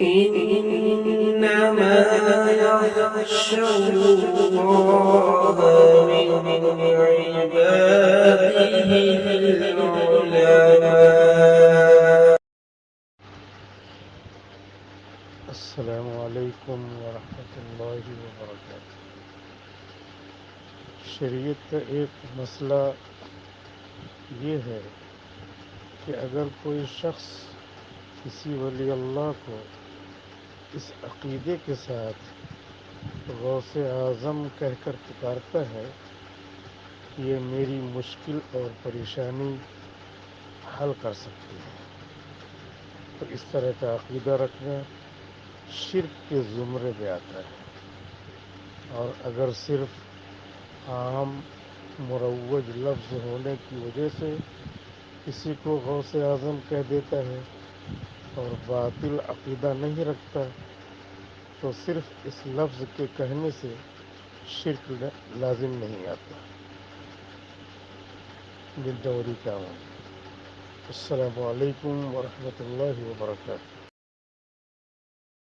إنما يخشى الله من عباده العلماء. السلام علیکم ورحمۃ اللہ وبرکاتہ۔ شریعت کا ایک مسئلہ یہ ہے کہ اگر کوئی شخص کسی ولی اللہ کو اس عقیدے کے ساتھ غوث اعظم کہہ کر پکارتا ہے کہ یہ میری مشکل اور پریشانی حل کر سکتی ہے، تو اس طرح کا عقیدہ رکھنا شرک کے زمرے میں آتا ہے۔ اور اگر صرف عام مروج لفظ ہونے کی وجہ سے کسی کو غوث اعظم کہہ دیتا ہے اور باطل عقیدہ نہیں رکھتا، تو صرف اس لفظ کے کہنے سے شرک لازم نہیں آتا۔ دل جوڑی کا ہوں۔ السلام علیکم ورحمۃ اللہ وبرکاتہ۔